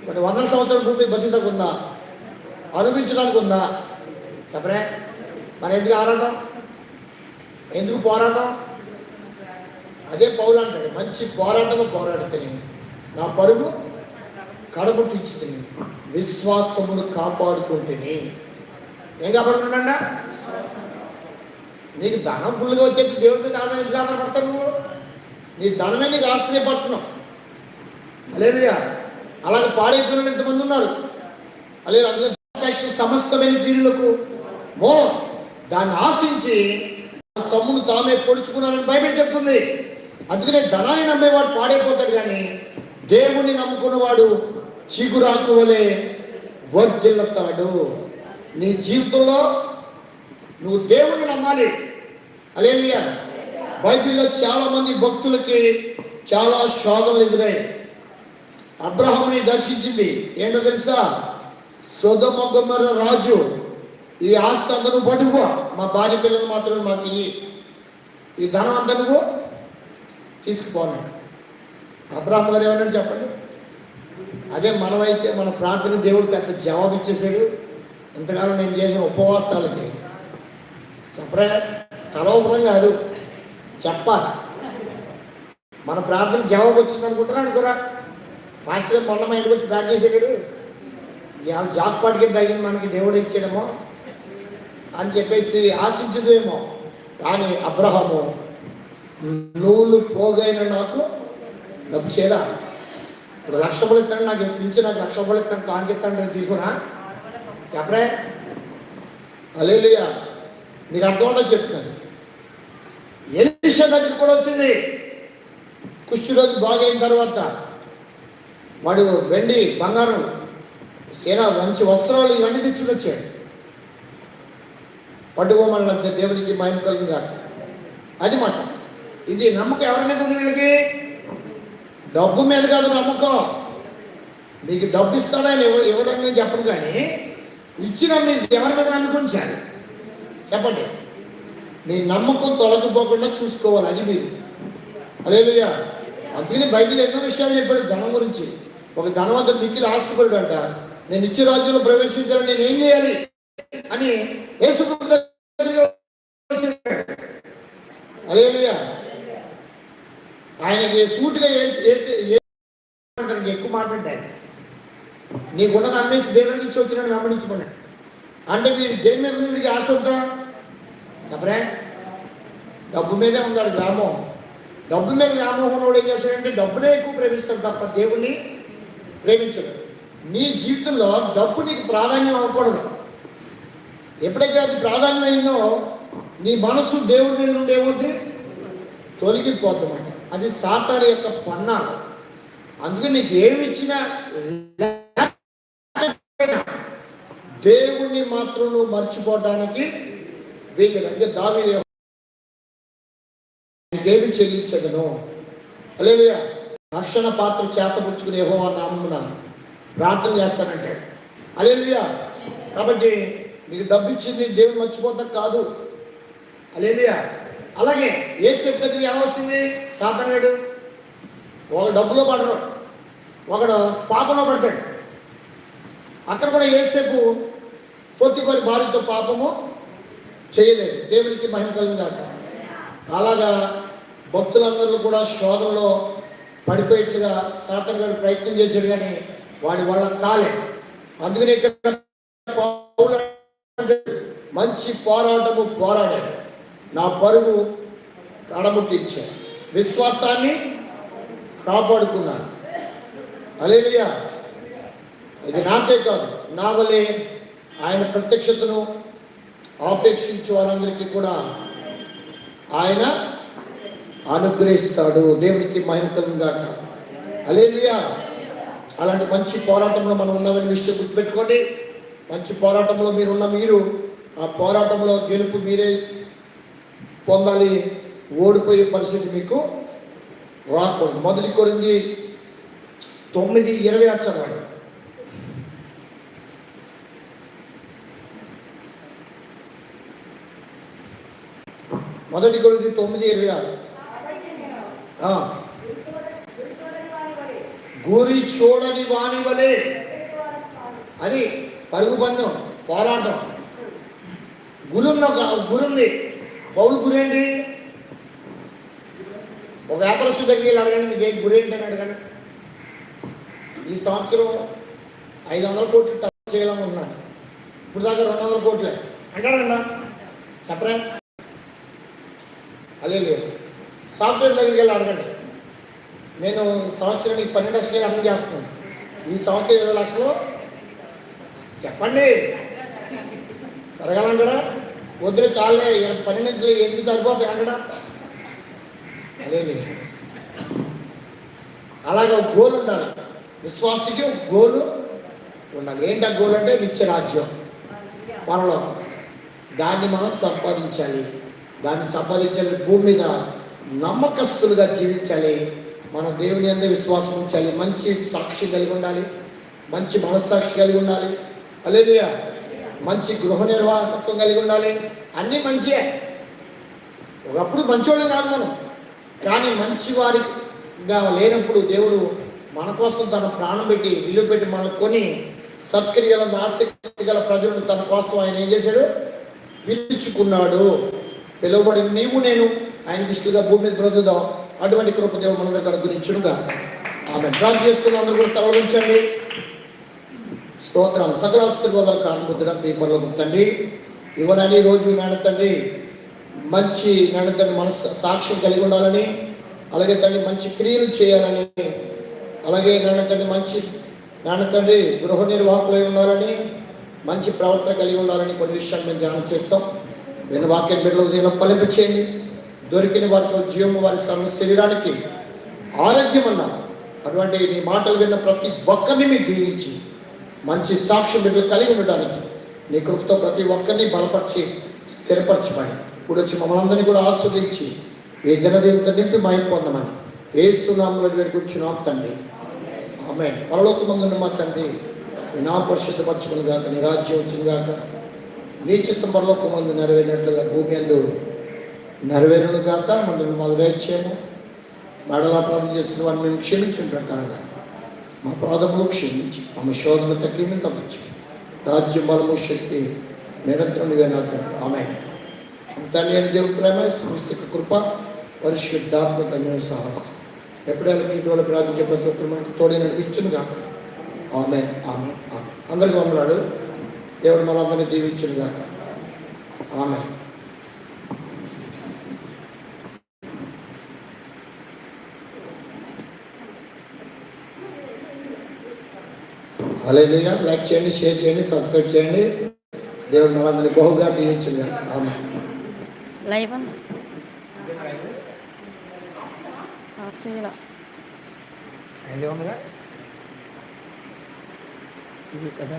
మరి 100 సంవత్సరాల భూమి బతుకుతకు ఉందా? అనుభవించడానికి ఉందా? చెప్పరే. మరి ఎందుకు ఆరాటం, ఎందుకు పోరాటం? అదే పౌలు అంటాడు, మంచి పోరాటము పోరాడుతుంది, నా పరుగు కడముట్టించుతుంది, విశ్వాసమును కాపాడుకుంటుంది. ఏం కాపాడుకుంటా? నీకు ధనం ఫుల్గా వచ్చేది దేవుడి మీద ఆధారపడతావు నువ్వు. నీ ధనమే నీకు ఆశ్రయపడుతున్నావు. అలేలుయా. అలాగే పాడైపోయిన ఎంతమంది ఉన్నారు. అలే అందులో సమస్తమైన వీరులకు మూలం దాన్ని ఆశించి తమ్ముడు తామే పొడుచుకున్నారని బైబిల్ చెప్తుంది. అందుకనే ధనాన్ని నమ్మేవాడు పాడైపోతాడు, కానీ దేవుని నమ్ముకున్నవాడు చిగురాకు వలె వర్ధిల్లుతాడు. నీ జీవితంలో నువ్వు దేవుని నమ్మాలి. హల్లెలూయా. బైబిల్లో చాలా మంది భక్తులకి చాలా శోధనలు ఎదురయ్యాయి. అబ్రహాముని దర్శించింది ఏంటో తెలుసా? సొదొమ గొమొర్రా రాజు, ఈ ఆస్తి అందరూ పట్టుకో, మా భార్య పిల్లలు మాత్రమే మాకు ఈ ధనం అంతా నువ్వు తీసుకుపోన్నాడు. అబ్రహాం గారు ఏమన్నా చెప్పండి. అదే మనమైతే మన ప్రార్థన దేవుడు పెద్ద జవాబు ఇచ్చేసాడు. ఇంతకాలం నేను చేసిన ఉపవాసాలకి చెప్పరా, తలవపడం కాదు, చెప్పాలి. మన ప్రార్థన జవాబు వచ్చింది అనుకుంటున్నా అనుకోరా. మాస్టర్ మొన్న మా ఇంటికి వచ్చి బ్యాక్ చేసేవాడు, జాబ్ పాటికి తగ్గింది మనకి దేవుడు ఇచ్చాడేమో అని చెప్పేసి ఆశించదేమో. కానీ అబ్రహాము, నూలు పోగైన నాకు డబ్బు చేయరా, ఇప్పుడు 1,00,000 రూపాయలు ఇస్తాను, నాకు పిలిచి నాకు 1,00,000 రూపాయలు ఇస్తాను, కానికిస్తాను, నేను తీసుకున్నా చెప్పరే. హల్లెలూయా. నీకు అర్థం ఉండదు చెప్తున్నాను. ఎలీషా దగ్గర కూడా వచ్చింది. కుష్ఠరోగి బాగైన తర్వాత వాడు వెండి బంగారం సేన మంచి వస్త్రాలు ఇవన్నీ తెచ్చుకుని వచ్చాడు. పట్టుకోమన్న దేవునికి మహిమ కలుగును గాక. అది మాట. ఇది నమ్మకం ఎవరి మీద ఉంది? వీళ్ళకి డబ్బు మీద కాదు నమ్మకం. మీకు డబ్బు ఇస్తాడని ఇవ్వడం నేను చెప్పను, కానీ ఇచ్చిన మీరు ఎవరి మీద నమ్మకం ఉంచాలి చెప్పండి. మీ నమ్మకం తొలగిపోకుండా చూసుకోవాలి, అది మీరు. హల్లెలూయా. అందుకని బైబిల్ ఎన్నో విషయాలు చెప్పాడు ధనం గురించి. ఒక ధనవంతుడు మిక్కిలి ఆస్తిపరుడు అంట, నేను ఇచ్చే రాజ్యంలో ప్రవేశించాలని నేను ఏం చేయాలి అని యేసు హల్లెలూయా. ఆయనకి సూటిగా ఎక్కువ మాట్లాడారు. నీకున్నది అమ్మేసి దేవునికి ఇచ్చి వచ్చినాడు గమనించుకున్నాడు. అంటే వీడు దేని మీద వీడికి ఆశ ఉందా చెప్పరే? డబ్బు మీదే ఉన్నాడు వ్యామోహం. డబ్బు మీద వ్యామోహం వాడు ఏం చేస్తాడంటే డబ్బునే ఎక్కువ ప్రేమిస్తాడు తప్ప దేవుణ్ణి ప్రేమించడు. నీ జీవితంలో డబ్బు నీకు ప్రాధాన్యం అవ్వకూడదు. ఎప్పుడైతే అది ప్రాధాన్యం అయిందో నీ మనసు దేవుడి మీద నుండి ఏమవుద్ది? తొలగిపోద్దామంట. అది సాతాను యొక్క పన్నా. అందుకే నీకు ఏమి ఇచ్చినా దేవుణ్ణి మాత్రం నువ్వు మర్చిపోవడానికి వీళ్ళు. అందుకే దావీదు నీకేమి చెల్లించగను. హల్లెలూయా. రక్షణ పాత్ర చేతపుచ్చుకుని యెహోవా నామమున ప్రార్థన చేస్తానంటాడు. హల్లెలూయా. కాబట్టి నీకు డబ్బు ఇచ్చింది దేవుని మర్చిపోతాం కాదు. హల్లెలూయా. అలాగే యేసేపు దగ్గర ఎలా వచ్చింది? సాతానుడు ఒక డబ్బులో పడరు, ఒకడు పాపంలో పడతాడు. అక్కడ కూడా యేసేపు పొత్తిపరి భార్యతో పాపము చేయలేదు. దేవునికి మహిమ కలుగును గాక. అలాగా భక్తులందరూ కూడా శోధనలో పడిపోయేట్లుగా సాతాను గారు ప్రయత్నం చేశాడు, కానీ వాడి వల్ల కాలేదు. అందుకని ఇక్కడ మంచి పోరాటము పోరాడాడు, నా పరుగు కడముట్టించాడు, విశ్వాసాన్ని కాపాడుకున్నాను. హల్లెలూయా. ఇది నాకే కాదు, నా వలే ఆయన ప్రత్యక్షతను ఆపేక్షించే వారందరికీ కూడా ఆయన అనుగ్రహిస్తాడు. దేవునికి మహిమ కలుగును గాక. హల్లెలూయా. అలాంటి మంచి పోరాటంలో మనం ఉన్నామని విషయం గుర్తుపెట్టుకోండి. మంచి పోరాటంలో మీరు ఆ పోరాటంలో గెలుపు మీరే పొందాలి. ఓడిపోయే పరిస్థితి మీకు రాకూడదు. 1 కొరింథీ 9:26 చదవండి. 1 కొరింథీ 9:26. గురి చూడని వాని వలె. అది పరుగు పందెం, పోరాటం. గురుంది. పౌలు గురేంటి? ఒక వ్యాపారస్తు దగ్గరికి వెళ్ళి అడగండి, మీకు ఏం గురేంటి అని అడగండి. ఈ సంవత్సరం 500 కోట్లు టచ్ చేయాలనుకుంటున్నాను, ఇప్పుడు దాకా 200 కోట్లే అంటాడండి. చెప్పరా? అదే లేదు. సాఫ్ట్వేర్ దగ్గరికి వెళ్ళి అడగండి, నేను సంవత్సరానికి 12 లక్షలు అమలు చేస్తున్నాను, ఈ సంవత్సరం 20 లక్షలు చెప్పండి. పెరగాలంటాడా? వద్దులే చాలే, 12 ఎందుకు సరిపోతాయి అంటాడా? అదే లేదు. అలాగే ఒక గోల్ ఉండాలి, విశ్వాసికి ఒక గోలు ఉండాలి. ఏంటి ఆ గోల్ అంటే? నిత్యరాజ్యం, పరలోకం. దాన్ని మనం సంపాదించాలి. దాన్ని సంపాదించాలి, భూమి మీద నమ్మకస్తులుగా జీవించాలి, మన దేవుని యందు విశ్వాసం ఉంచాలి, మంచి సాక్షి కలిగి ఉండాలి, మంచి మనస్సాక్షి కలిగి ఉండాలి. హల్లెలూయా. మంచి గృహ నిర్వాహకత్వం కలిగి ఉండాలి. అన్నీ మంచియే. ఒకప్పుడు మంచివాళ్ళం కాదు మనం, కానీ మంచివారిగా లేనప్పుడు దేవుడు మన కోసం తన ప్రాణం పెట్టి విలువ పెట్టి మనం కొని సత్క్రియలను ఆసక్తి గల ప్రజలను తన కోసం ఆయన ఏం చేశాడు? పిలుచుకున్నాడు. పిలువబడి నీవు నేను ఆయన దృష్టిగా భూమి మీద బ్రతుకుదాం. అటువంటి కృప దేవుడు మనందరికీ అనుగ్రహించునుగా. ఆమె ప్రార్థన చేసుకుని అందరూ కూడా తరలించండి. స్తోత్రం. సకల ఆశీర్వాదాలు కారణబుద్ధుడ ప్రియపరలోకపు తండ్రి, ఇవ్వనని రోజు నాన్న తండ్రి మంచి నాన్న తండ్రి మనసు సాక్ష్యం కలిగి ఉండాలని, అలాగే తండ్రి మంచి క్రియలు చేయాలని, అలాగే నాన్న తండ్రి మంచి నాన్న తండ్రి గృహ నిర్వాహకులై ఉండాలని, మంచి ప్రవర్తన కలిగి ఉండాలని కొన్ని విషయాలు మేము ధ్యానం చేస్తాం. నేను వాక్యం బిడ్డలు దీనిలో ఫలింపచేయండి. దొరికిన వారితో జీవము వారి సర్వ శరీరానికి ఆరోగ్యం అన్నా. అటువంటి నీ మాటలు విన్న ప్రతి ఒక్కరిని మీరు దీవించి మంచి సాక్ష్యం బిడ్డలు కలిగి ఉండడానికి నీ కృపతో ప్రతి ఒక్కరిని బలపరిచి స్థిరపరచమని ఇప్పుడు వచ్చి మమ్మల్ని అందరినీ కూడా ఆస్వాదించి ఏ దినదేవుతో నింపి మహిమ పొందమని యేసు నామములో వేడుకొచ్చున్నాం తండ్రి. ఆమేన్. పరలోకమందున్న మా తండ్రి, నీ నామం పరిశుద్ధపరచుకుని గాక, నీ రాజ్యం వచ్చింది గాక, నీ చిత్తం పరలోకమందు నెరవేరినట్లుగా భూమి యందు నెరవేరును గాక. మనల్ని మాకు దయచేయము, మరలా ప్రార్థన చేసిన వారిని మేము క్షమించిన ప్రకారంగా మా ప్రాధములు క్షమించి మా శోధన తగ్గి తప్పించు. రాజ్యం బలము శక్తి నిరంతరం నాకు. ఆమేన్. తండ్రి అయిన దేవుని ప్రేమ, సమస్త కృప, పరిశుద్ధాత్మ తగిన సాహసం ఎప్పుడైనా మీ ఇంటి వాళ్ళు ప్రార్థించే ప్రతి ఒక్కరు మనకు తోడే నడిపించును గాక. ఆమేన్. ఆమేన్. ఆమేన్. అందరికీ వందనాలు. దేవుడు మనందరినీ దీవించును గాక. ఆమేన్. హల్లెలూయా. లైక్ చేయండి, షేర్ చేయండి, సబ్స్క్రైబ్ చేయండి. దేవుడు మనందరినీ బహుగా దీవించును గాక. ఆమేన్. లైవ్ అన్న చేయాల ఇది కదా.